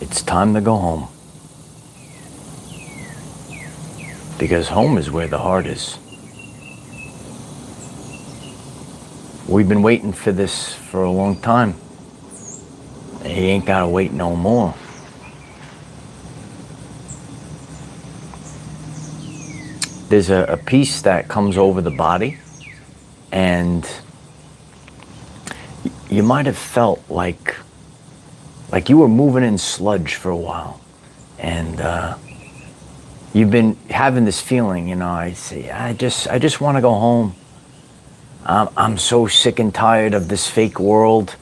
It's time to go home. Because home is where the heart is. We've been waiting for this for a long time. You ain't gotta wait no more. There's a peace that comes over the body, and you might have felt like you were moving in sludge for a while, and you've been having this feeling, I just want to go home. I'm so sick and tired of this fake world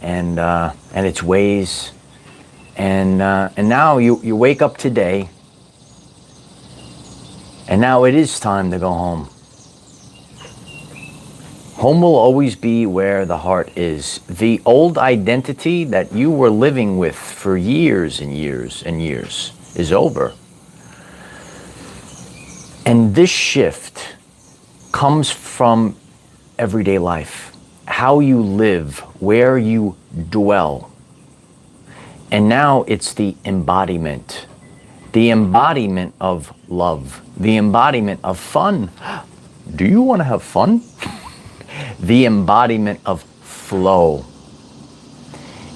and its ways, and now you wake up today. And now it is time to go home. Home will always be where the heart is. The old identity that you were living with for years and years and years is over. And this shift comes from everyday life, how you live, where you dwell. And now it's the embodiment. The embodiment of love, the embodiment of fun. Do you want to have fun? The embodiment of flow.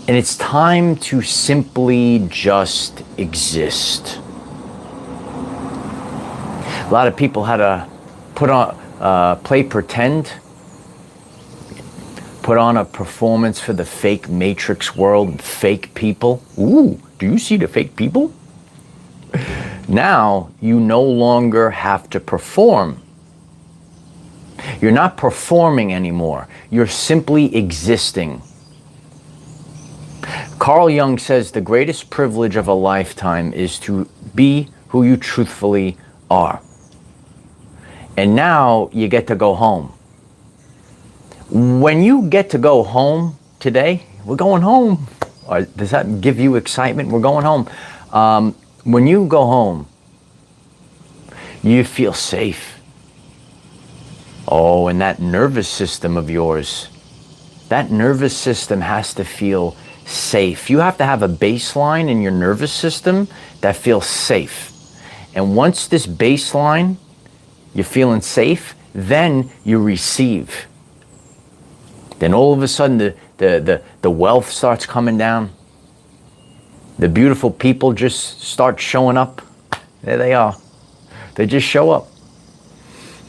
And it's time to simply just exist. A lot of people had to play pretend, put on a performance for the fake matrix world, fake people. Ooh, do you see the fake people? Now, you no longer have to perform. You're not performing anymore. You're simply existing. Carl Jung says the greatest privilege of a lifetime is to be who you truthfully are. And now you get to go home. When you get to go home today, we're going home. Does that give you excitement? We're going home. When you go home, you feel safe. Oh, and that nervous system of yours, that nervous system has to feel safe. You have to have a baseline in your nervous system that feels safe. And once this baseline, you're feeling safe, then you receive. Then all of a sudden the wealth starts coming down. The beautiful people just start showing up. There they are. They just show up.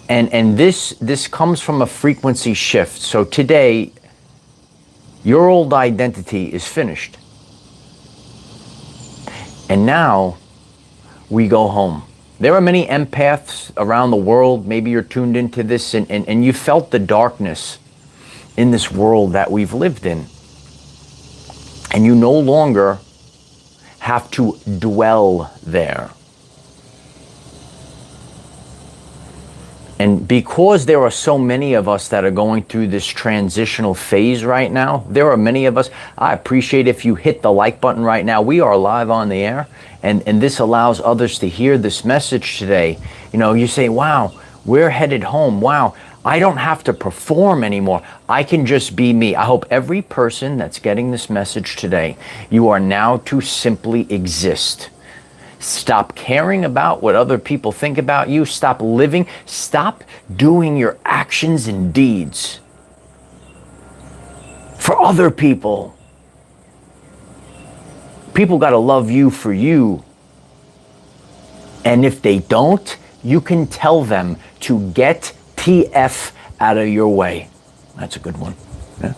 And this comes from a frequency shift. So today, your old identity is finished. And now we go home. There are many empaths around the world. Maybe you're tuned into this and you felt the darkness in this world that we've lived in. And you no longer have to dwell there. And because there are so many of us that are going through this transitional phase right now, there are many of us, I appreciate if you hit the like button right now. We are live on the air, and this allows others to hear this message today. You say, wow, we're headed home. Wow, I don't have to perform anymore. I can just be me. I hope every person that's getting this message today, you are now to simply exist. Stop caring about what other people think about you. Stop living. Stop doing your actions and deeds for other people. People got to love you for you. And if they don't, you can tell them to get TF out of your way. That's a good one. Yeah.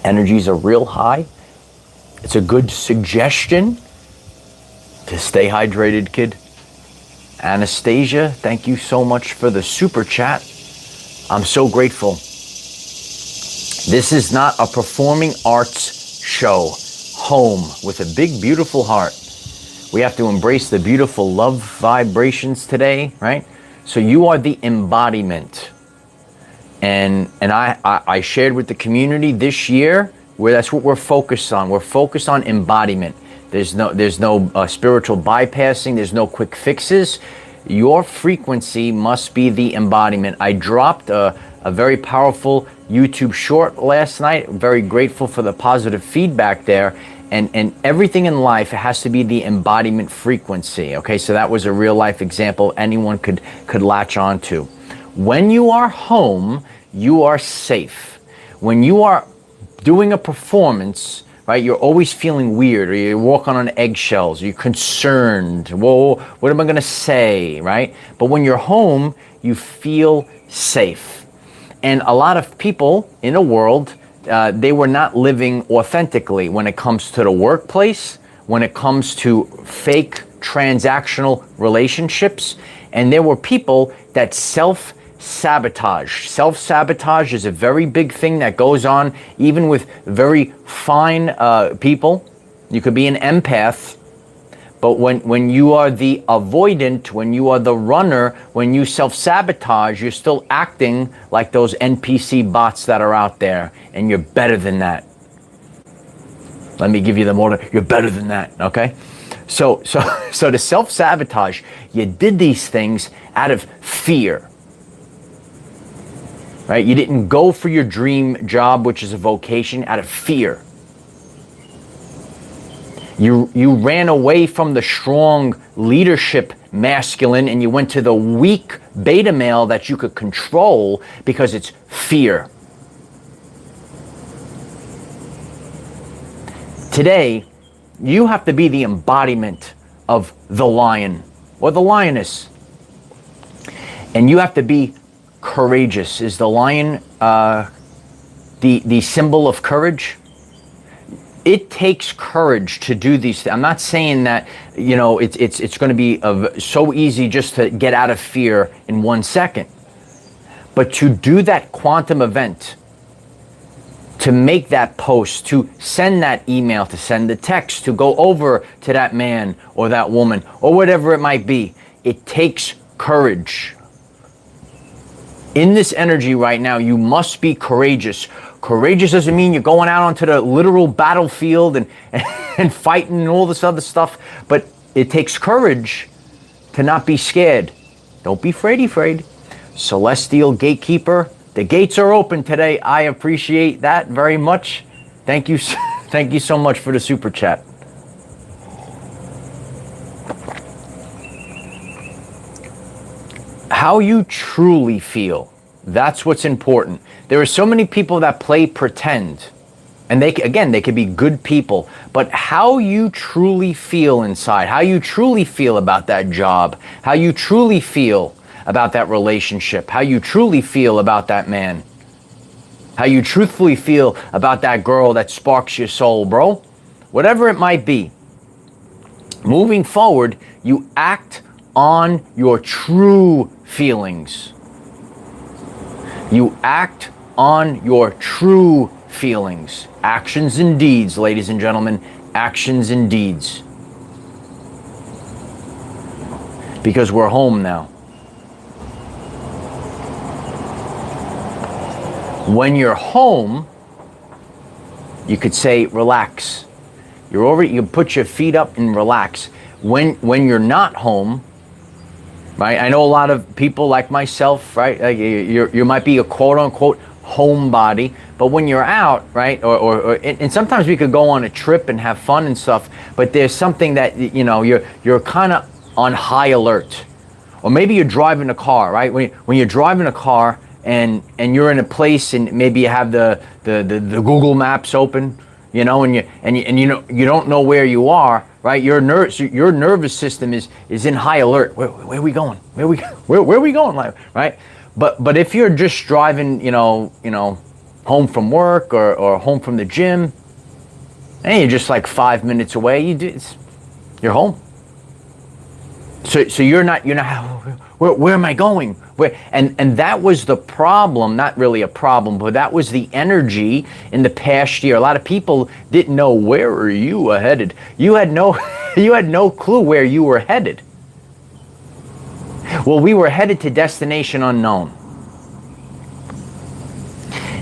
Energies are real high. It's a good suggestion to stay hydrated, kid. Anastasia, thank you so much for the super chat. I'm so grateful. This is not a performing arts show. Home with a big, beautiful heart. We have to embrace the beautiful love vibrations today, right? So you are the embodiment. And I shared with the community this year where that's what we're focused on. We're focused on embodiment. There's no spiritual bypassing. There's no quick fixes. Your frequency must be the embodiment. I dropped a a very powerful YouTube short last night. Very grateful for the positive feedback there. And everything in life has to be the embodiment frequency. Okay, so that was a real life example anyone could latch on to. When you are home, you are safe. When you are doing a performance, right, you're always feeling weird, or you walk on eggshells, you're concerned. Whoa, what am I gonna say, right? But when you're home, you feel safe. And a lot of people in the world, they were not living authentically when it comes to the workplace, when it comes to fake transactional relationships. And there were people that self-sabotage. Self-sabotage is a very big thing that goes on even with very fine people. You could be an empath, but when you are the avoidant, when you are the runner, when you self-sabotage, you're still acting like those NPC bots that are out there, and you're better than that. Let me give you the motor. You're better than that, okay? So the self-sabotage, you did these things out of fear, right? You didn't go for your dream job, which is a vocation, out of fear. You ran away from the strong leadership masculine and you went to the weak beta male that you could control because it's fear. Today, you have to be the embodiment of the lion or the lioness. And you have to be courageous. Is the lion the symbol of courage? It takes courage to do these things. I'm not saying that, it's going to be so easy just to get out of fear in 1 second. But to do that quantum event, to make that post, to send that email, to send the text, to go over to that man or that woman or whatever it might be, it takes courage. In this energy right now, you must be courageous. Courageous doesn't mean you're going out onto the literal battlefield and fighting and all this other stuff, but it takes courage to not be scared. Don't be afraid. Celestial gatekeeper, the gates are open today. I appreciate that very much. Thank you so much for the super chat. How you truly feel, that's what's important. There are so many people that play pretend, and they could be good people, but how you truly feel inside, how you truly feel about that job, how you truly feel about that relationship, how you truly feel about that man, how you truthfully feel about that girl that sparks your soul, bro, whatever it might be. Moving forward, you act on your true feelings. You act on your true feelings. Actions and deeds, ladies and gentlemen. Actions and deeds. Because we're home now. When you're home, you could say relax. You put your feet up and relax. When you're not home, right? I know a lot of people like myself, right? You might be a quote unquote homebody, but when you're out, right? And sometimes we could go on a trip and have fun and stuff, but there's something that, you're kind of on high alert. Or maybe you're driving a car, right? When you're driving a car and you're in a place and maybe you have the Google Maps open, and you don't know where you are, right? Your nervous system is in high alert. Where are we going? Where are we going? Right? But if you're just driving, home from work or home from the gym, and you're just like 5 minutes away, you're home. So you're not. Where am I going? And that was the problem. Not really a problem, but that was the energy in the past year. A lot of people didn't know where are you headed. You had no clue where you were headed. Well, we were headed to destination unknown.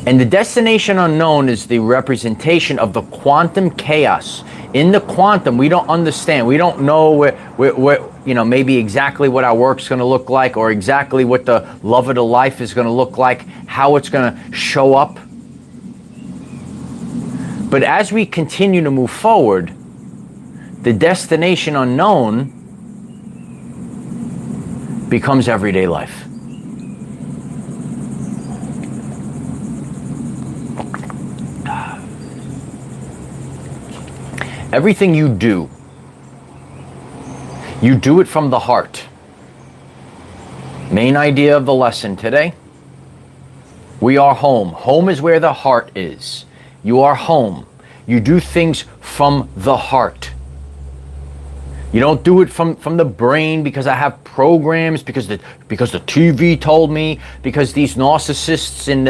And the destination unknown is the representation of the quantum chaos In the quantum, we don't understand. We don't know maybe exactly what our work's going to look like, or exactly what the love of the life is going to look like, how it's going to show up. But as we continue to move forward, the destination unknown becomes everyday life. Everything you do it from the heart. Main idea of the lesson today. We are home. Home is where the heart is. You are home. You do things from the heart. You don't do it from the brain because I have programs, because the TV told me, because these narcissists in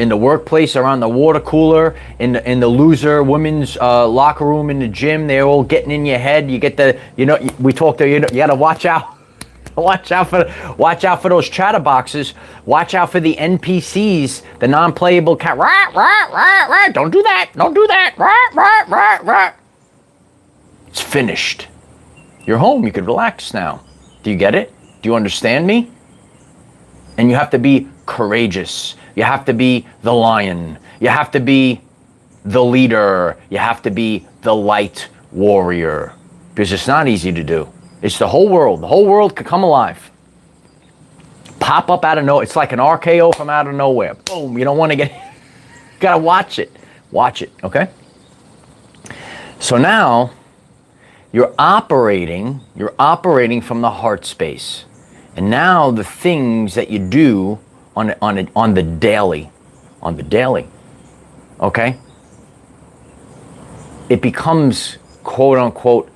the workplace, around the water cooler, in the loser women's locker room, in the gym, they're all getting in your head. You get we talked there. You got to watch out. Watch out for those chatterboxes. Watch out for the NPCs, the non-playable cat. Don't do that. Don't do that. It's finished. You're home. You could relax now. Do you get it? Do you understand me? And you have to be courageous. You have to be the lion. You have to be the leader. You have to be the light warrior. Because it's not easy to do. It's the whole world. The whole world could come alive. Pop up out of nowhere. It's like an RKO from out of nowhere. Boom. You don't want to get... You got to watch it. Watch it, okay? So now... You're operating from the heart space. And now the things that you do on the daily, okay? It becomes, quote unquote,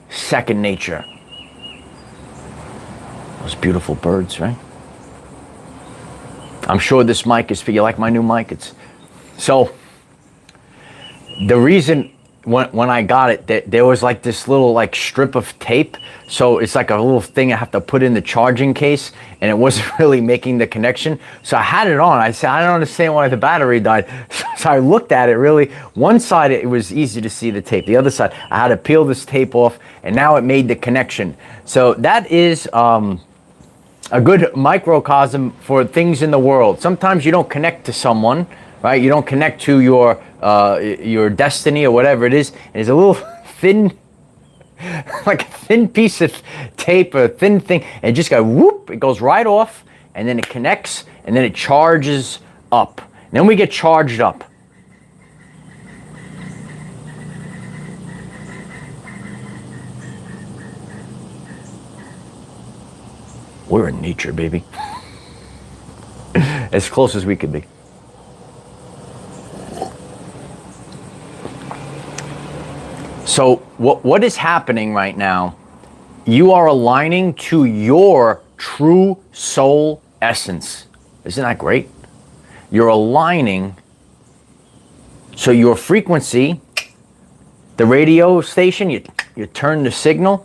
second nature. Those beautiful birds, right? I'm sure this mic is for you. Like my new mic? So the reason when I got it, there was like this little like strip of tape. So it's like a little thing I have to put in the charging case, and it wasn't really making the connection. So I had it on. I said, I don't understand why the battery died. So I looked at it really. One side, it was easy to see the tape. The other side, I had to peel this tape off, and now it made the connection. So that is a good microcosm for things in the world. Sometimes you don't connect to someone, right? You don't connect to your destiny or whatever it is. And it's a little thin, like a thin piece of tape, a thin thing, and it just goes whoop, it goes right off, and then it connects, and then it charges up. And then we get charged up. We're in nature, baby. As close as we could be. So what is happening right now, you are aligning to your true soul essence. Isn't that great? You're aligning, so your frequency, the radio station, you turn the signal,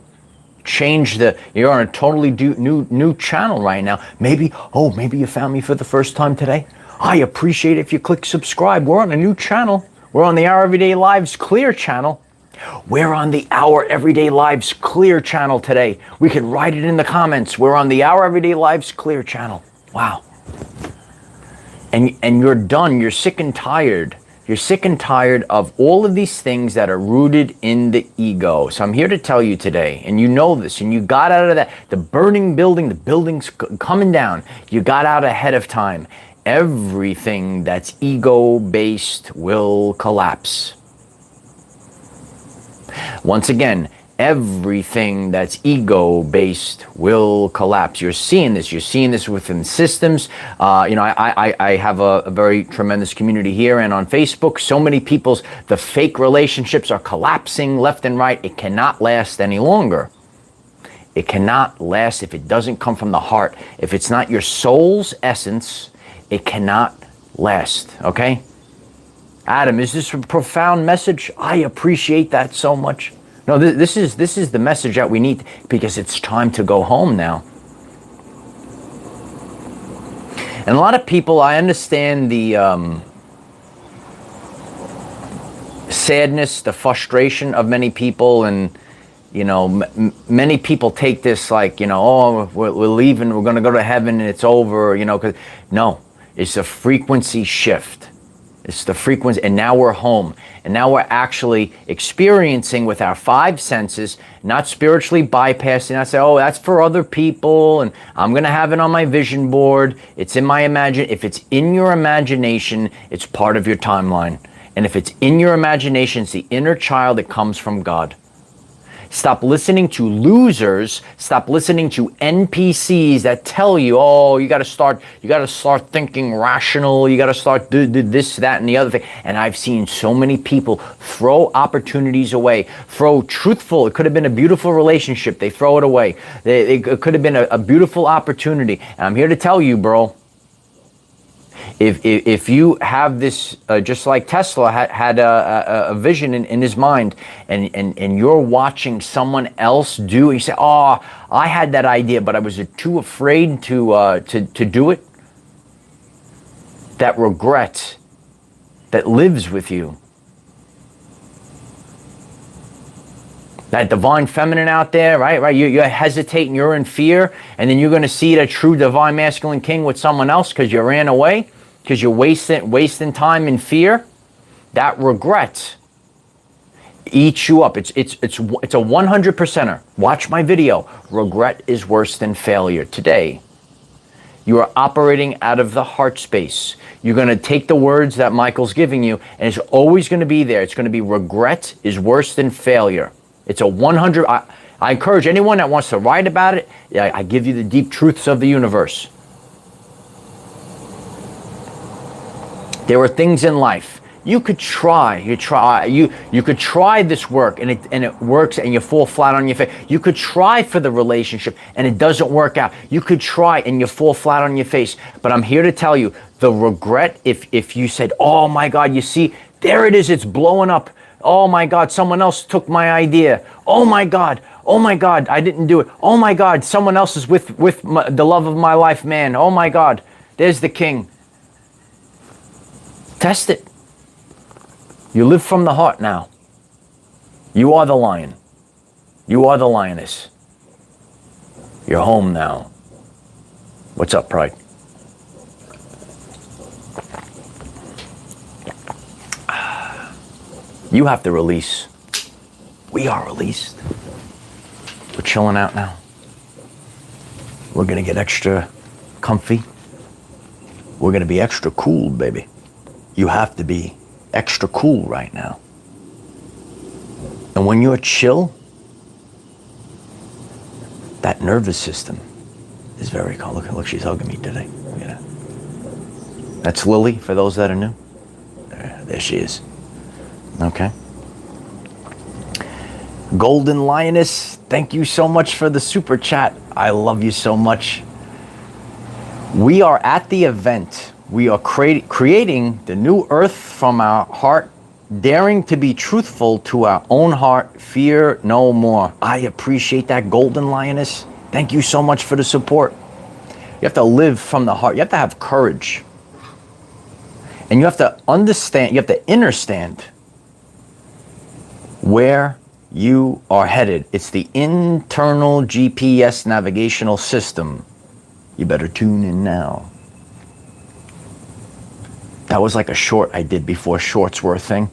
you're on a totally new channel right now. Maybe you found me for the first time today. I appreciate it if you click subscribe. We're on a new channel. We're on the Our Everyday Lives Clear channel. We're on the Our Everyday Lives Clear channel today. We can write it in the comments. We're on the Our Everyday Lives Clear channel. Wow. And you're done. You're sick and tired. You're sick and tired of all of these things that are rooted in the ego. So I'm here to tell you today, and you know this, and you got out of that, the burning building, the building's coming down. You got out ahead of time. Everything that's ego-based will collapse. Once again, everything that's ego-based will collapse. You're seeing this. You're seeing this within systems. I have a very tremendous community here and on Facebook. So many the fake relationships are collapsing left and right. It cannot last any longer. It cannot last if it doesn't come from the heart. If it's not your soul's essence, it cannot last, okay? Adam, is this a profound message? I appreciate that so much. No, this is the message that we need, because it's time to go home now. And a lot of people, I understand sadness, the frustration of many people. And many people take this like, oh, we're leaving, we're going to go to heaven and it's over, because no, it's a frequency shift. It's the frequency, and now we're home. And now we're actually experiencing with our five senses, not spiritually bypassing. I say, oh, that's for other people, and I'm going to have it on my vision board. It's in my If it's in your imagination, it's part of your timeline. And if it's in your imagination, it's the inner child that comes from God. Stop listening to losers. Stop listening to NPCs that tell you, oh, you got to start thinking rational. You got to start do this, that, and the other thing. And I've seen so many people throw opportunities away, throw truthful. It could have been a beautiful relationship. They throw it away. It could have been a beautiful opportunity. And I'm here to tell you, bro, if you have this, just like Tesla had a vision in his mind, and you're watching someone else do, you say, oh, I had that idea, but I was too afraid to do it. That regret that lives with you. That divine feminine out there, right? You hesitate and you're in fear, and then you're going to see that true divine masculine king with someone else because you ran away, because you're wasting time in fear. That regret eats you up. It's a 100%er. Watch my video. Regret is worse than failure. Today, you are operating out of the heart space. You're going to take the words that Michael's giving you, and it's always going to be there. It's going to be regret is worse than failure. It's a 100. I encourage anyone that wants to write about it. I give you the deep truths of the universe. There are things in life you could try. You could try this work, and it works, and you fall flat on your face. You could try for the relationship, and it doesn't work out. You could try, and you fall flat on your face. But I'm here to tell you, the regret, if you said, oh my God, you see, there it is, it's blowing up. Oh my God, someone else took my idea. Oh my God, I didn't do it. Oh my God, someone else is with the love of my life, man. Oh my God, there's the king. Test it. You live from the heart now. You are the lion. You are the lioness. You're home now. What's up, Pride? You have to release. We are released. We're chilling out now. We're going to get extra comfy. We're going to be extra cool, baby. You have to be extra cool right now. And when you're chill, that nervous system is very calm. Look, she's hugging me today. Yeah. That's Lily, for those that are new. There she is. Okay. Golden Lioness, thank you so much for the super chat. I love you so much. We are at the event. We are creating the new earth from our heart, daring to be truthful to our own heart. Fear no more. I appreciate that, Golden Lioness. Thank you so much for the support. You have to live from the heart. You have to have courage. And you have to understand, you have to understand where you are headed. It's the internal GPS navigational system. You better tune in now. That was like a short I did before shorts were a thing.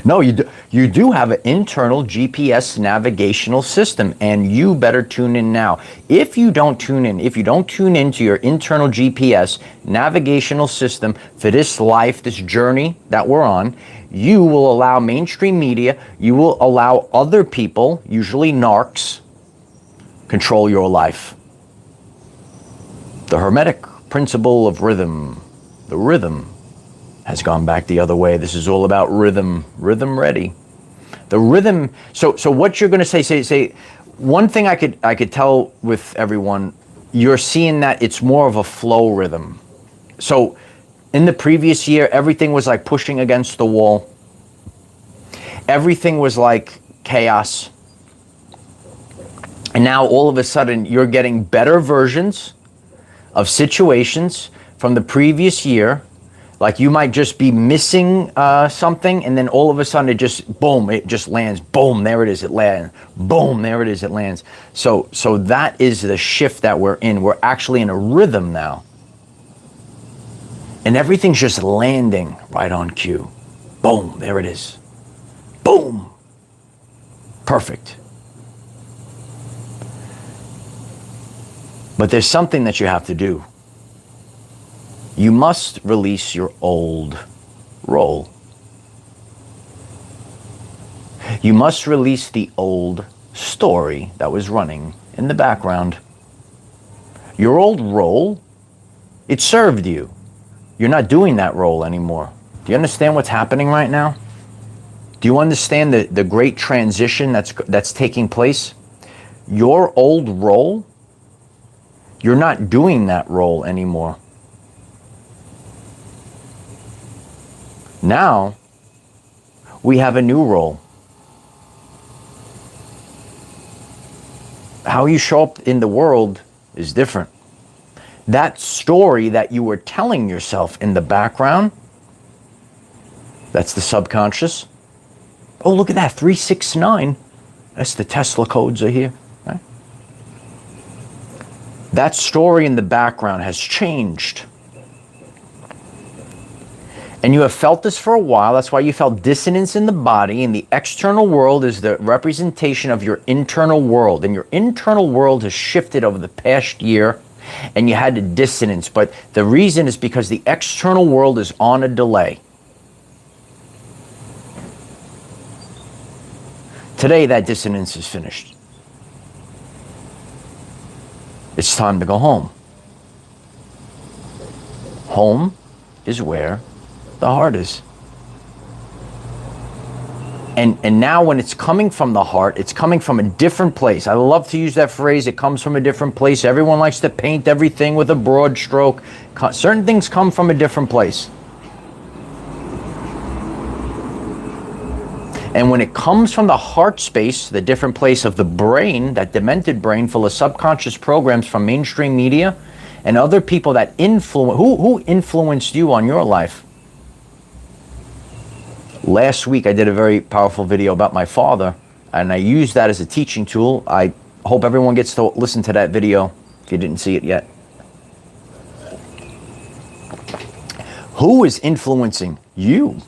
No, you do have an internal GPS navigational system, and you better tune in now. If you don't tune into your internal GPS navigational system for this life, this journey that we're on, you will allow mainstream media, you will allow other people, usually narcs, control your life. The Hermetic principle of rhythm. The rhythm has gone back the other way. This is all about rhythm. Rhythm ready. The rhythm. So what you're going to say. One thing I could tell with everyone, you're seeing that it's more of a flow rhythm. So in the previous year, everything was like pushing against the wall. Everything was like chaos. And now all of a sudden you're getting better versions of situations from the previous year Like you might just be missing something, and then all of a sudden it just, boom, it just lands. Boom, there it is, it lands. Boom, there it is, it lands. So that is the shift that we're in. We're actually in a rhythm now. And everything's just landing right on cue. Boom, there it is. Boom. Perfect. But there's something that you have to do. You must release your old role. You must release the old story that was running in the background. Your old role, it served you. You're not doing that role anymore. Do you understand what's happening right now? Do you understand the great transition that's taking place? Your old role, you're not doing that role anymore. Now, we have a new role. How you show up in the world is different. That story that you were telling yourself in the background, that's the subconscious. Oh, look at that, 369. That's the Tesla codes are here. Right? That story in the background has changed. And you have felt this for a while. That's why you felt dissonance in the body. And the external world is the representation of your internal world. And your internal world has shifted over the past year. And you had a dissonance. But the reason is because the external world is on a delay. Today, that dissonance is finished. It's time to go home. Home is where the heart is. And now when it's coming from the heart, it's coming from a different place. I love to use that phrase, it comes from a different place. Everyone likes to paint everything with a broad stroke. Certain things come from a different place. And when it comes from the heart space, the different place of the brain, that demented brain full of subconscious programs from mainstream media and other people that influence, who influenced you on your life? Last week, I did a very powerful video about my father, and I used that as a teaching tool. I hope everyone gets to listen to that video if you didn't see it yet. Who is influencing you?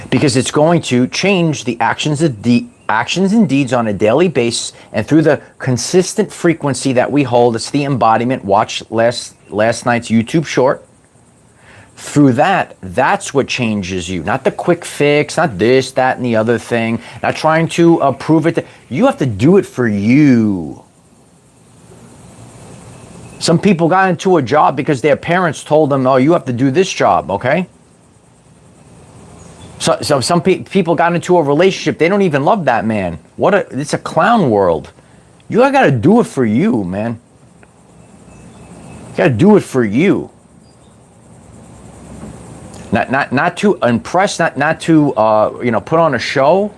Because it's going to change the actions and deeds on a daily basis, and through the consistent frequency that we hold. It's the embodiment. Watch last night's YouTube short. Through that's what changes you. Not the quick fix, not this, that, and the other thing. Not trying to prove it. You have to do it for you. Some people got into a job because their parents told them, oh, you have to do this job, okay? So some people got into a relationship, they don't even love that man. It's a clown world. You got to do it for you, man. You got to do it for you. Not to impress, not to put on a show.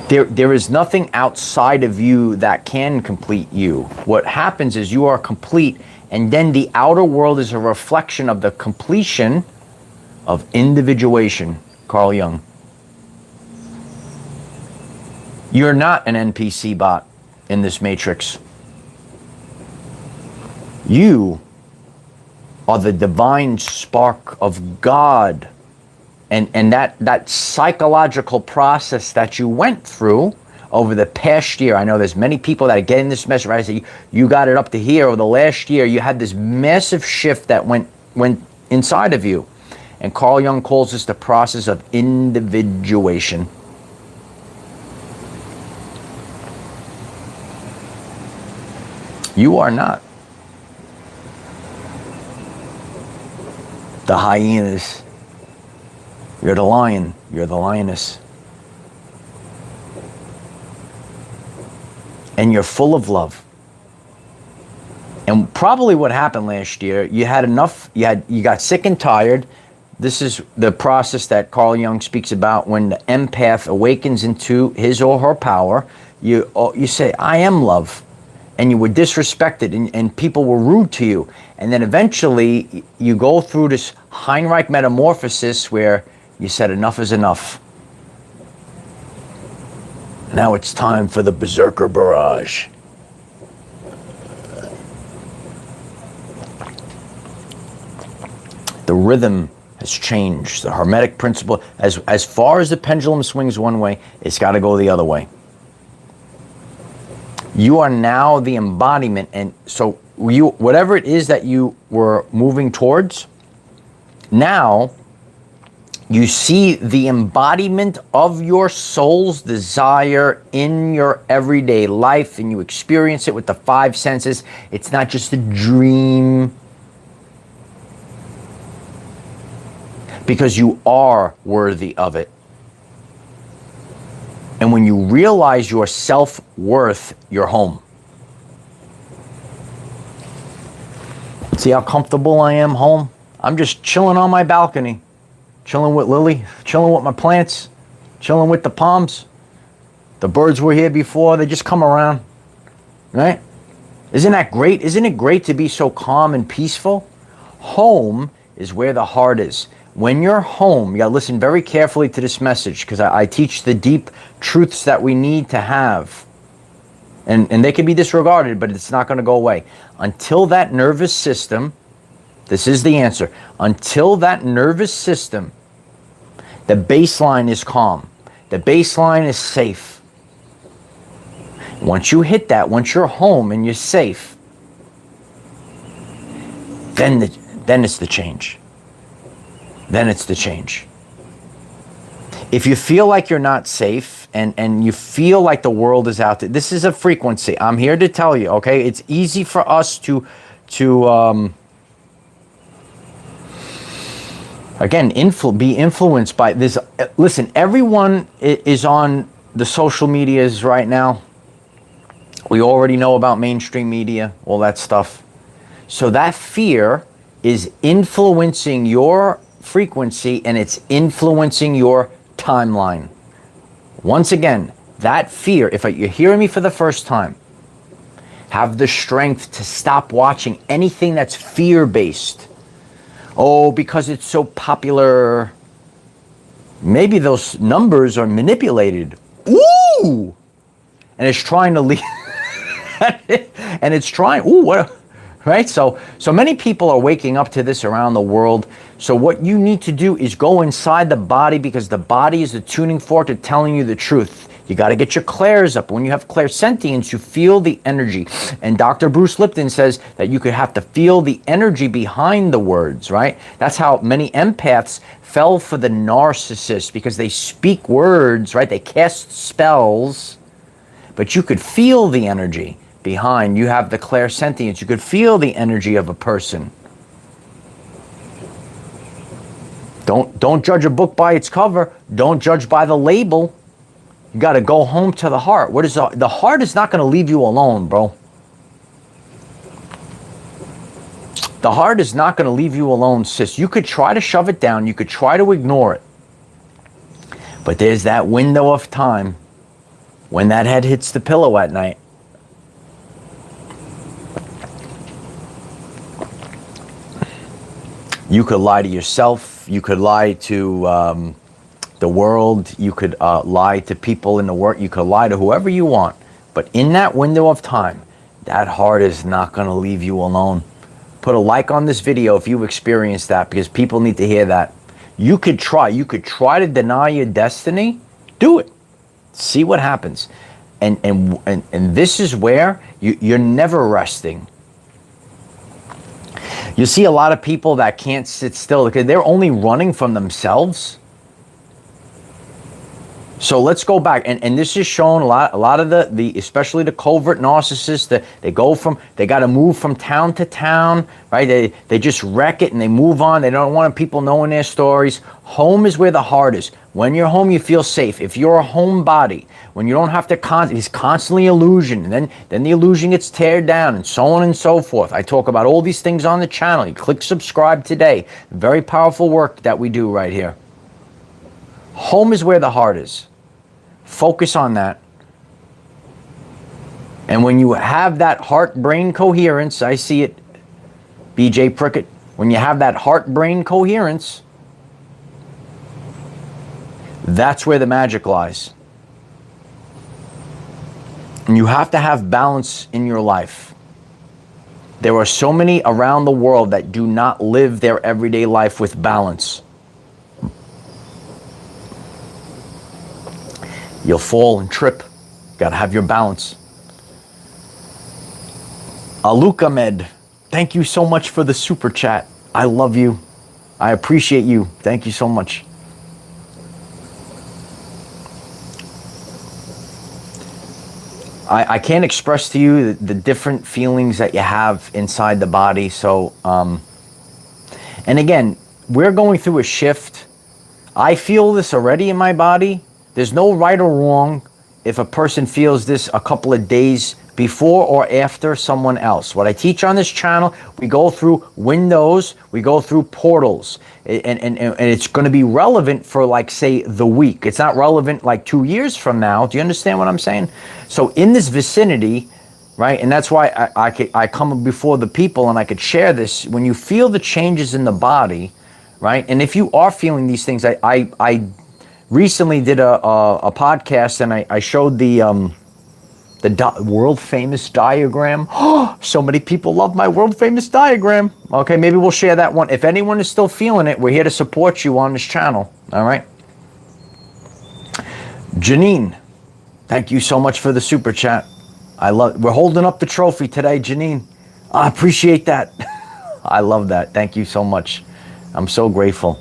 There is nothing outside of you that can complete you. What happens is you are complete, and then the outer world is a reflection of the completion of individuation. Carl Jung. You're not an NPC bot in this matrix. You are the divine spark of God. And that psychological process that you went through over the past year, I know there's many people that are getting this message, right? I say, you got it up to here. Over the last year, you had this massive shift that went inside of you. And Carl Jung calls this the process of individuation. You are not the hyenas. You're the lion. You're the lioness. And you're full of love. And probably what happened last year, you had enough, you got sick and tired. This is the process that Carl Jung speaks about when the empath awakens into his or her power. You say, I am love. and you were disrespected, and people were rude to you. And then eventually you go through this Heinrich metamorphosis where you said enough is enough. Now it's time for the Berserker Barrage. The rhythm has changed. The Hermetic principle, as far as the pendulum swings one way, it's got to go the other way. You are now the embodiment, and so you, whatever it is that you were moving towards, now you see the embodiment of your soul's desire in your everyday life, and you experience it with the five senses. It's not just a dream, because you are worthy of it. And when you realize your self-worth, you're home. See how comfortable I am home? I'm just chilling on my balcony, chilling with Lily, chilling with my plants, chilling with the palms. The birds were here before, they just come around, right? Isn't that great? Isn't it great to be so calm and peaceful? Home is where the heart is. When you're home, you gotta listen very carefully to this message, because I teach the deep truths that we need to have. And they can be disregarded, but it's not gonna go away. Until that nervous system, this is the answer, until that nervous system, the baseline is calm, the baseline is safe. Once you hit that, once you're home and you're safe, then it's the change. Then it's the change. If you feel like you're not safe and you feel like the world is out there, this is a frequency. I'm here to tell you, okay? It's easy for us to again, be influenced by this. Listen, everyone is on the social medias right now. We already know about mainstream media, all that stuff. So that fear is influencing your frequency, and it's influencing your timeline. Once again, that fear, if you're hearing me for the first time, have the strength to stop watching anything that's fear-based. Oh, because it's so popular. Maybe those numbers are manipulated. Ooh! And it's trying to lead. And it's trying, ooh, what? Right? So many people are waking up to this around the world. So what you need to do is go inside the body, because the body is the tuning fork to telling you the truth. You got to get your clairs up. When you have clairsentience, you feel the energy. And Dr. Bruce Lipton says that you could have to feel the energy behind the words, right? That's how many empaths fell for the narcissist, because they speak words, right? They cast spells, but you could feel the energy behind. You have the clairsentience. You could feel the energy of a person. Don't judge a book by its cover. Don't judge by the label. You got to go home to the heart. What is the heart is not going to leave you alone, bro. The heart is not going to leave you alone, sis. You could try to shove it down. You could try to ignore it. But there's that window of time when that head hits the pillow at night. You could lie to yourself. You could lie to the world. You could lie to people in the world. You could lie to whoever you want. But in that window of time, that heart is not going to leave you alone. Put a like on this video if you've experienced that, because people need to hear that. You could try. You could try to deny your destiny. Do it. See what happens. And this is where you're never resting. You see a lot of people that can't sit still because they're only running from themselves. So let's go back, and this is shown a lot of the especially the covert narcissists, that they got to move from town to town, right? They just wreck it and they move on. They don't want people knowing their stories. Home is where the heart is. When you're home, you feel safe. If you're a homebody, when you don't have to it's constantly illusion, and then the illusion gets teared down, and so on and so forth. I talk about all these things on the channel. You click subscribe today. Very powerful work that we do right here. Home is where the heart is. Focus on that. And when you have that heart-brain coherence, I see it, BJ Prickett, when you have that heart-brain coherence, that's where the magic lies. And you have to have balance in your life. There are so many around the world that do not live their everyday life with balance. You'll fall and trip. Got to have your balance. Aluka Med, thank you so much for the super chat. I love you. I appreciate you. Thank you so much. I can't express to you the different feelings that you have inside the body. So, and again, we're going through a shift. I feel this already in my body. There's no right or wrong if a person feels this a couple of days before or after someone else. What I teach on this channel, we go through windows, we go through portals, and it's going to be relevant for, like, say, the week. It's not relevant like 2 years from now. Do you understand what I'm saying? So in this vicinity, right, and that's why I come before the people and I could share this. When you feel the changes in the body, right, and if you are feeling these things, I recently did a podcast, and I showed the world famous diagram. So many people love my world famous diagram. Okay, maybe we'll share that one. If anyone is still feeling it, we're here to support you on this channel. All right. Janine, thank you so much for the super chat. We're holding up the trophy today, Janine. I appreciate that. I love that. Thank you so much. I'm so grateful.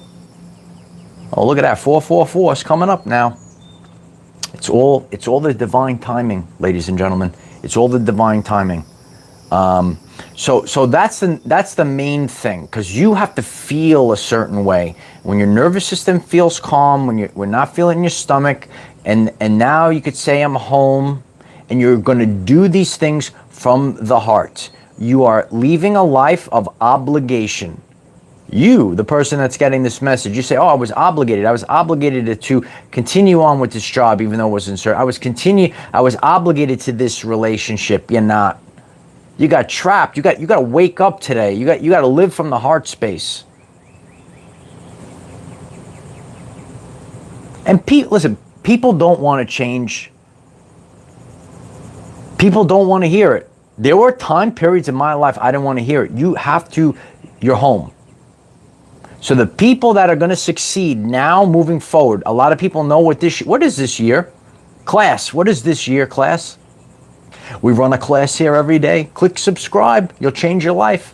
Oh, look at that. 444 is coming up now. It's all the divine timing, ladies and gentlemen. It's all the divine timing. So that's the main thing, because you have to feel a certain way. When your nervous system feels calm, when we're not feeling in your stomach, and now you could say I'm home, and you're going to do these things from the heart. You are leaving a life of obligation. You, the person that's getting this message, you say, oh, I was obligated. I was obligated to continue on with this job, even though it wasn't certain. I was obligated to this relationship. You're not. You got trapped. You got to wake up today. You got to live from the heart space. And listen, people don't want to change. People don't want to hear it. There were time periods in my life I didn't want to hear it. You're home. So the people that are going to succeed now moving forward, a lot of people know what is this year? Class, what is this year, class? We run a class here every day. Click subscribe. You'll change your life.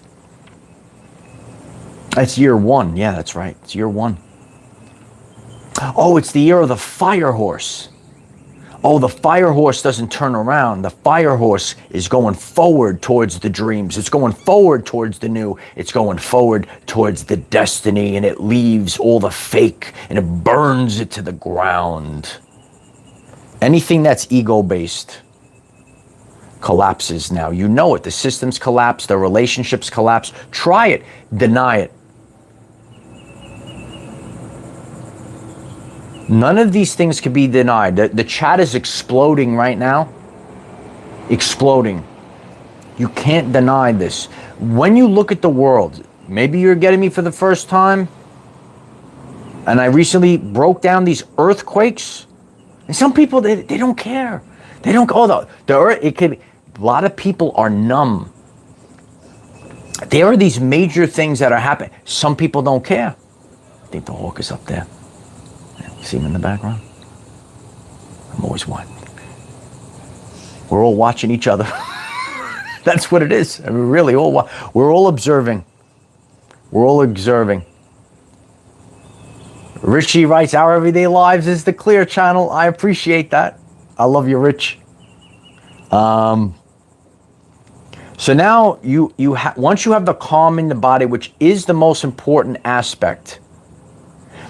That's year 1. Yeah, that's right. It's year 1. Oh, it's the year of the fire horse. Oh, the fire horse doesn't turn around. The fire horse is going forward towards the dreams. It's going forward towards the new. It's going forward towards the destiny, and it leaves all the fake, and it burns it to the ground. Anything that's ego-based collapses now. You know it. The systems collapse. The relationships collapse. Try it. Deny it. None of these things can be denied. The chat is exploding right now. Exploding. You can't deny this. When you look at the world, maybe you're getting me for the first time, and I recently broke down these earthquakes, and some people, they don't care. They don't, the earth, it could be, a lot of people are numb. There are these major things that are happening. Some people don't care. I think the hawk is up there. See him in the background? I'm always watching. We're all watching each other. That's what it is. I mean, really, we're all observing. We're all observing. Richie writes, Our Everyday Lives is the clear channel. I appreciate that. I love you, Rich. So now once you have the calm in the body, which is the most important aspect.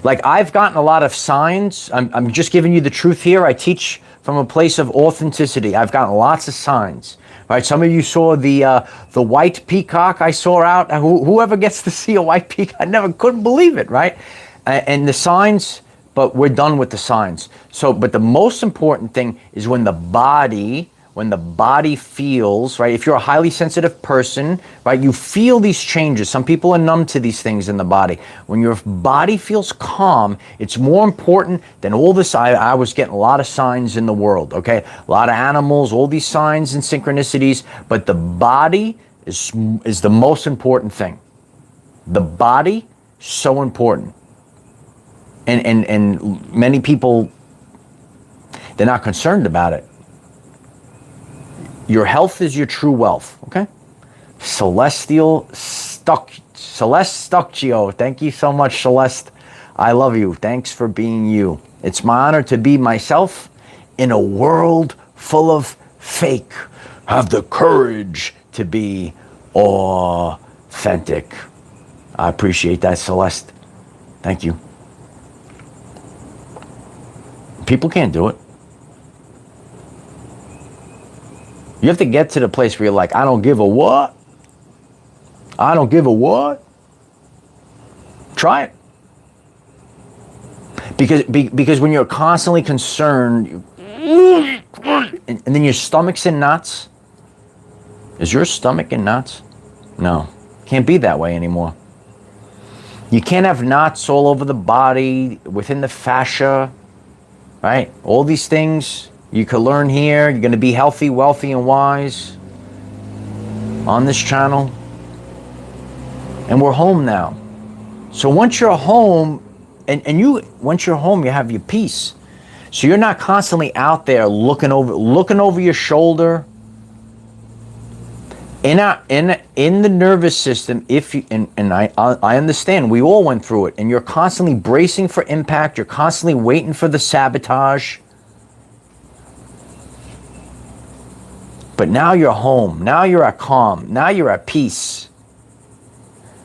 Like, I've gotten a lot of signs. I'm just giving you the truth here. I teach from a place of authenticity. I've gotten lots of signs. Right? Some of you saw the white peacock I saw out. Whoever gets to see a white peacock, I couldn't believe it, right? And the signs, but we're done with the signs. So, but the most important thing is when the body when the body feels, right? If you're a highly sensitive person, right, you feel these changes. Some people are numb to these things in the body. When your body feels calm, it's more important than all this. I was getting a lot of signs in the world, okay? A lot of animals, all these signs and synchronicities, but the body is the most important thing. The body, so important. And many people, they're not concerned about it. Your health is your true wealth, okay? Celeste Stuccio, thank you so much, Celeste. I love you. Thanks for being you. It's my honor to be myself in a world full of fake. Have the courage to be authentic. I appreciate that, Celeste. Thank you. People can't do it. You have to get to the place where you're like, I don't give a what? I don't give a what? Try it. Because when you're constantly concerned, and then your stomach's in knots. Is your stomach in knots? No. Can't be that way anymore. You can't have knots all over the body, within the fascia, right? All these things you can learn here. You're going to be healthy, wealthy, and wise on this channel. And we're home now. So once you're home, once you're home, you have your peace. So you're not constantly out there looking over your shoulder. In the nervous system, I understand, we all went through it, and you're constantly bracing for impact. You're constantly waiting for the sabotage. But now you're home. Now you're at calm. Now you're at peace.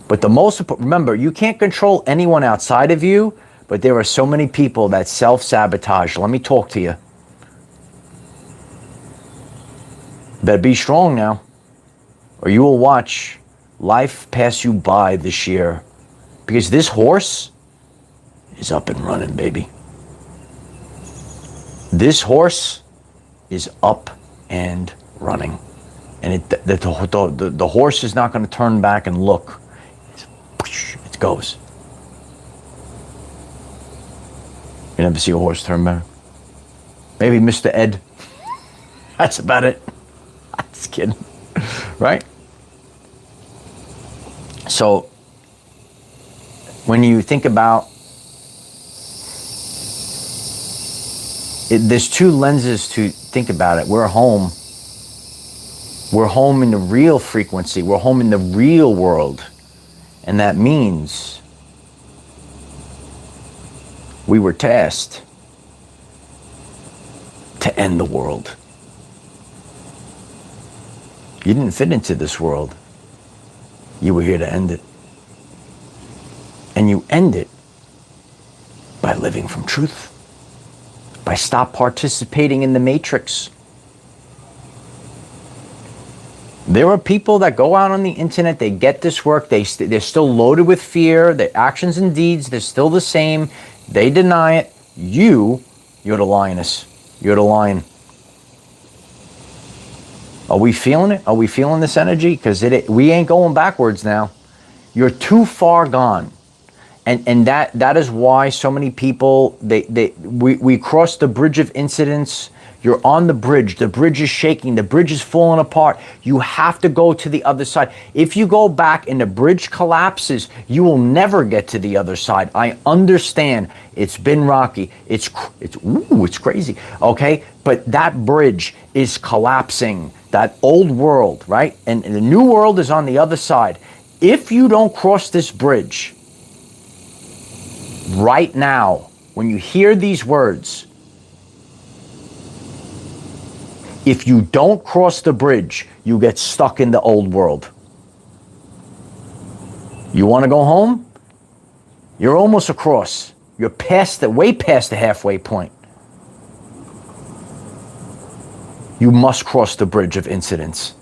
But the most important, remember, you can't control anyone outside of you, but there are so many people that self-sabotage. Let me talk to you. Better be strong now, or you will watch life pass you by this year. Because this horse is up and running, baby. This horse is up and running. And the horse is not going to turn back and look. It goes. You never see a horse turn back? Maybe Mr. Ed. That's about it. I'm just kidding. Right? So, when you think about it, there's two lenses to think about it. We're home. We're home in the real frequency. We're home in the real world. And that means we were tasked to end the world. You didn't fit into this world. You were here to end it. And you end it by living from truth. By stop participating in the matrix. There are people that go out on the internet, they get this work, they're still loaded with fear, their actions and deeds, they're still the same, they deny it. You're the lioness. You're the lion. Are we feeling it? Are we feeling this energy? Because we ain't going backwards now. You're too far gone. And that is why so many people, we crossed the bridge of incidents. You're on the bridge is shaking, the bridge is falling apart. You have to go to the other side. If you go back and the bridge collapses, you will never get to the other side. I understand, it's been rocky, it's crazy, okay? But that bridge is collapsing, that old world, right? And the new world is on the other side. If you don't cross this bridge, right now, when you hear these words, if you don't cross the bridge, you get stuck in the old world. You want to go home? You're almost across. You're way past the halfway point. You must cross the bridge of incidents.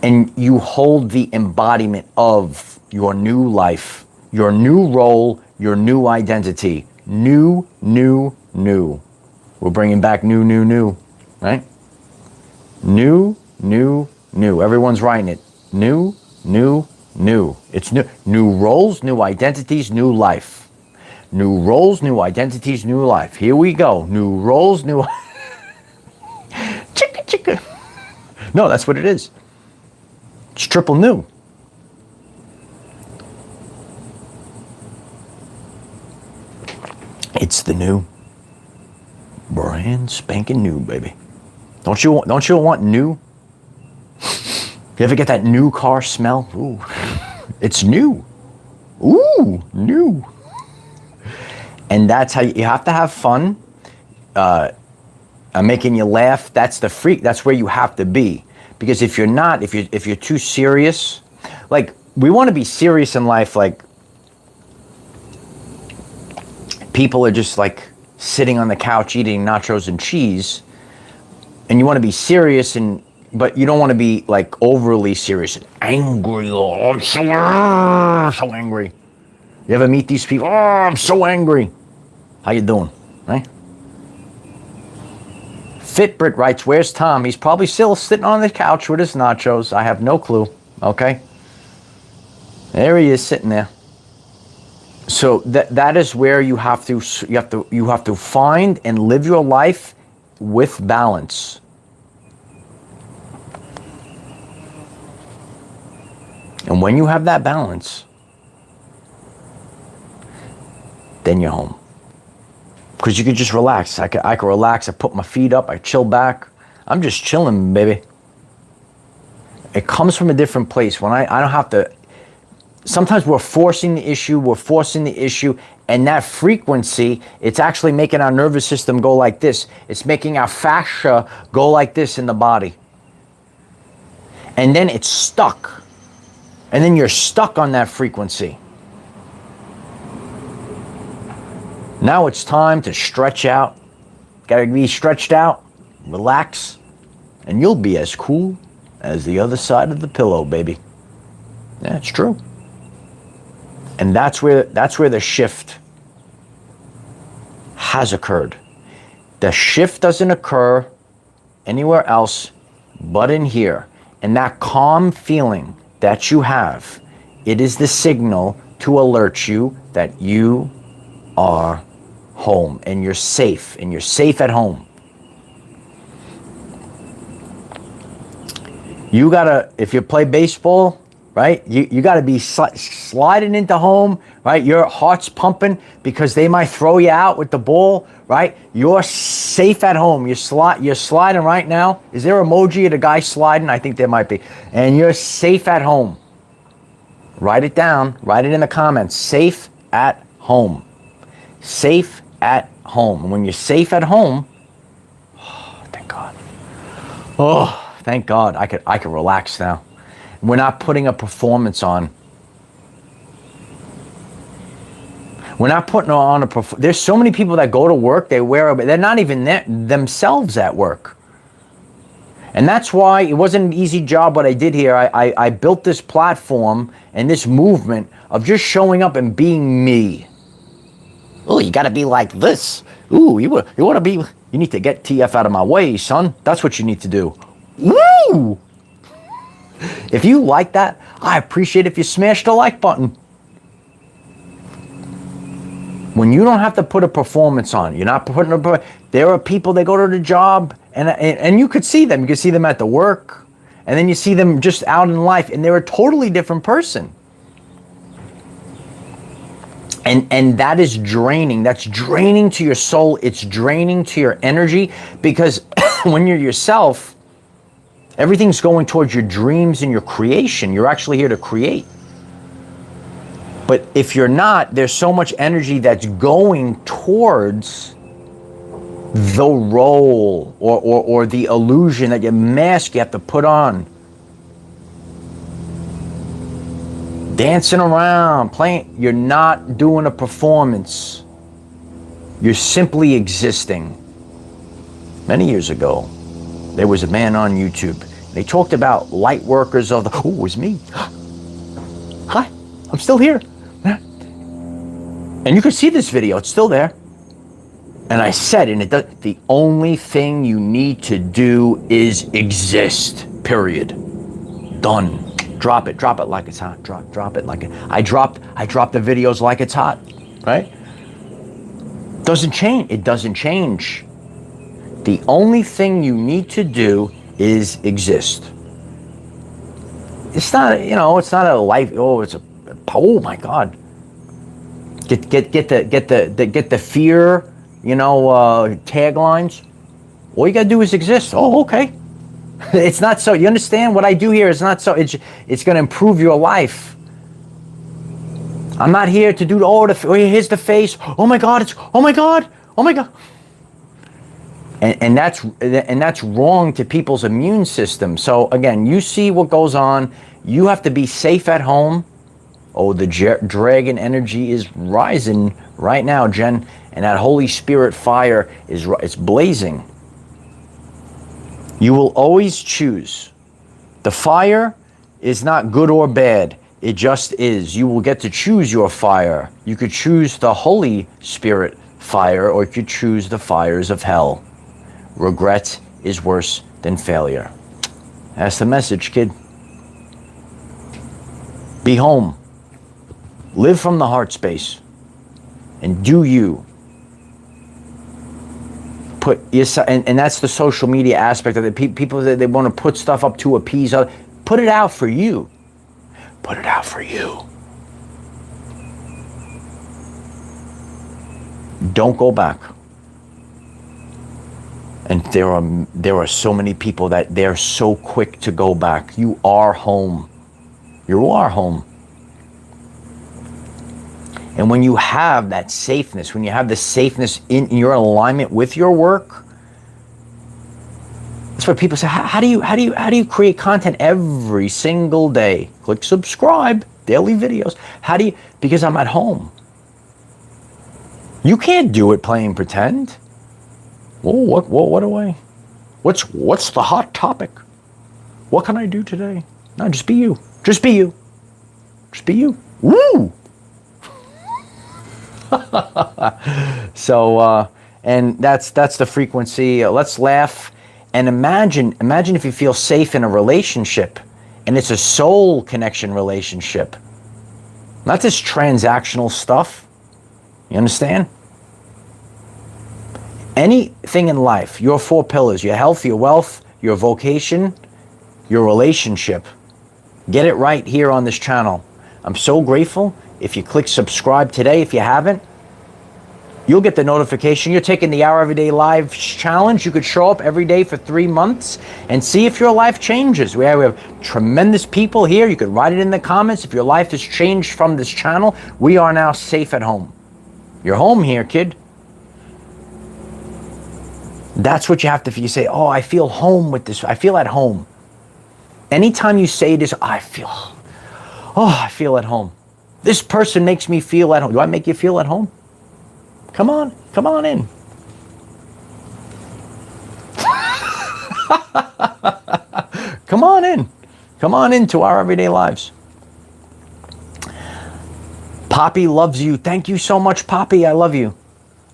And you hold the embodiment of your new life, your new role, your new identity. New. We're bringing back new, right? New. Everyone's writing it. New. It's new. New roles, new identities, new life. New roles, new identities, new life. Here we go. New roles, new... Chicka. No, that's what it is. It's triple new. It's the new. Brand spanking new, baby. Don't you want new? You ever get that new car smell? Ooh, it's new. Ooh, new. And that's how you have to have fun. I'm making you laugh. That's the freak. That's where you have to be. Because if you're not, if you're too serious, like we want to be serious in life. Like people are just like sitting on the couch eating nachos and cheese, and you want to be serious but you don't want to be like overly serious and angry. Oh, I'm so angry. You ever meet these people? Oh, I'm so angry. How you doing? Right? Fitbrit writes, where's Tom? He's probably still sitting on the couch with his nachos. I have no clue. Okay. There he is sitting there. So that is where you have to find and live your life with balance. And when you have that balance, then you're home. Because you can just relax. I can relax. I put my feet up. I chill back. I'm just chilling, baby. It comes from a different place. When I don't have to... Sometimes we're forcing the issue, and that frequency, it's actually making our nervous system go like this. It's making our fascia go like this in the body. And then it's stuck. And then you're stuck on that frequency. Now it's time to stretch out. Gotta be stretched out, relax, and you'll be as cool as the other side of the pillow, baby. Yeah, it's true. And that's where the shift has occurred. The shift doesn't occur anywhere else but in here. And that calm feeling that you have, it is the signal to alert you that you are home and you're safe at home. You gotta, if you play baseball, right, you gotta be sliding into home, right? Your heart's pumping because they might throw you out with the ball, right? You're safe at home. You're sliding right now. Is there an emoji of the guy sliding? I think there might be. And you're safe at home. Write it down. Write it in the comments. Safe at home. Safe at home. And when you're safe at home, oh, thank God. Oh, thank God. I could relax now. We're not putting a performance on. We're not putting on a performance. There's so many people that go to work, they're not even themselves at work. And that's why it wasn't an easy job what I did here. I built this platform and this movement of just showing up and being me. Oh, you got to be like this. Ooh, you want to be, you need to get TF out of my way, son. That's what you need to do. Woo! If you like that, I appreciate if you smash the like button. When you don't have to put a performance on, you're not putting a... There are people that go to the job, and you could see them. You could see them at the work, and then you see them just out in life, and they're a totally different person. And that is draining. That's draining to your soul. It's draining to your energy, because when you're yourself, everything's going towards your dreams and your creation. You're actually here to create. But if you're not, there's so much energy that's going towards the role or the illusion, that your mask you have to put on. Dancing around, playing. You're not doing a performance. You're simply existing. Many years ago, there was a man on YouTube. They talked about light workers of the... Oh, it was me. Hi, I'm still here. And you can see this video. It's still there. And I said, and the only thing you need to do is exist, period. Done. Drop it like it's hot. Drop it like it. I drop the videos like it's hot, right? Doesn't change. It doesn't change. The only thing you need to do is exist. It's not, it's not a life. Oh my God. Get the fear, taglines. All you gotta do is exist. Oh, okay. It's not so. You understand what I do here? It's not so. It's gonna improve your life. I'm not here to do here's the face. Oh my God! Oh my God! Oh my God! And that's wrong to people's immune system. So again, you see what goes on. You have to be safe at home. Oh, the dragon energy is rising right now, Jen, and that Holy Spirit fire it's blazing. You will always choose. The fire is not good or bad. It just is. You will get to choose your fire. You could choose the Holy Spirit fire, or you could choose the fires of hell. Regret is worse than failure. That's the message, kid. Be home. Live from the heart space. And do you. And that's the social media aspect of it. People that they want to put stuff up to appease others. Put it out for you. Put it out for you. Don't go back. And there are so many people that they're so quick to go back. You are home. You are home. And when you have that safeness, when you have the safeness in your alignment with your work, that's what people say. How do you create content every single day? Click subscribe, daily videos. Because I'm at home. You can't do it playing pretend. What's the hot topic? What can I do today? No, just be you. Just be you. Just be you. Woo! So, and that's the frequency. Let's laugh and imagine if you feel safe in a relationship, and it's a soul connection relationship, not this transactional stuff. You understand? Anything in life, your 4 pillars, your health, your wealth, your vocation, your relationship. Get it right here on this channel. I'm so grateful. If you click subscribe today, if you haven't, you'll get the notification. You're taking the Our Everyday Lives challenge. You could show up every day for 3 months and see if your life changes. We have tremendous people here. You could write it in the comments. If your life has changed from this channel, we are now safe at home. You're home here, kid. That's what you have to, you say, oh, I feel home with this. I feel at home. Anytime you say this, I feel at home. This person makes me feel at home. Do I make you feel at home? Come on in. Come on in. Come on into Our Everyday Lives. Poppy loves you. Thank you so much, Poppy. I love you.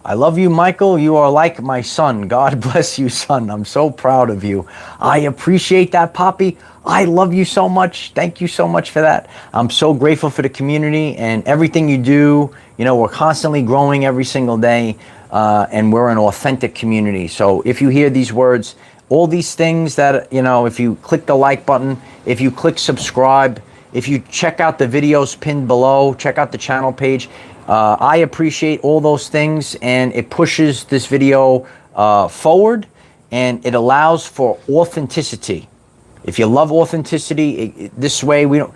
I love you, Michael. You are like my son. God bless you, son. I'm so proud of you. I appreciate that, Poppy. I love you so much. Thank you so much for that. I'm so grateful for the community and everything you do. We're constantly growing every single day, and we're an authentic community. So if you hear these words, all these things that, if you click the like button, if you click subscribe, if you check out the videos pinned below, check out the channel page, I appreciate all those things, and it pushes this video forward, and it allows for authenticity. If you love authenticity, this way we don't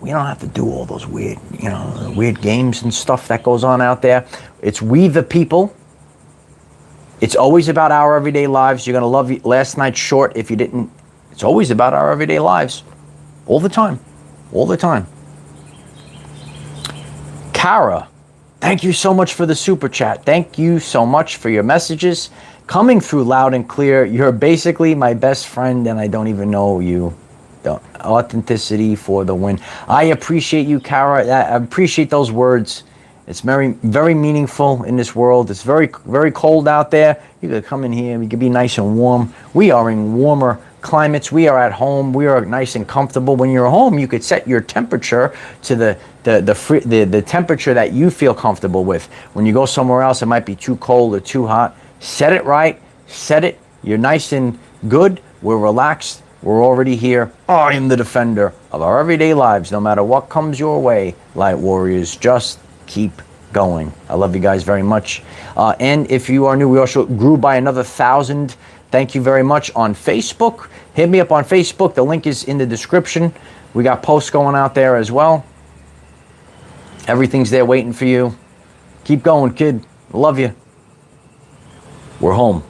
have to do all those weird games and stuff that goes on out there. It's we the people. It's always about our everyday lives. You're gonna love last night's short if you didn't. It's always about our everyday lives, all the time, all the time. Kara, thank you so much for the super chat. Thank you so much for your messages coming through loud and clear. You're basically my best friend, and I don't even know you. Authenticity for the win. I appreciate you, Kara. I appreciate those words. It's very, very meaningful in this world. It's very, very cold out there. You could come in here. We could be nice and warm. We are in warmer climates. We are at home. We are nice and comfortable. When you're home, you could set your temperature to the temperature that you feel comfortable with. When you go somewhere else, it might be too cold or too hot. Set it right. Set it. You're nice and good. We're relaxed. We're already here. I am the defender of our everyday lives. No matter what comes your way, light warriors, just keep going. I love you guys very much. And if you are new, we also grew by another 1,000. Thank you very much on Facebook. Hit me up on Facebook. The link is in the description. We got posts going out there as well. Everything's there waiting for you. Keep going, kid. Love you. We're home.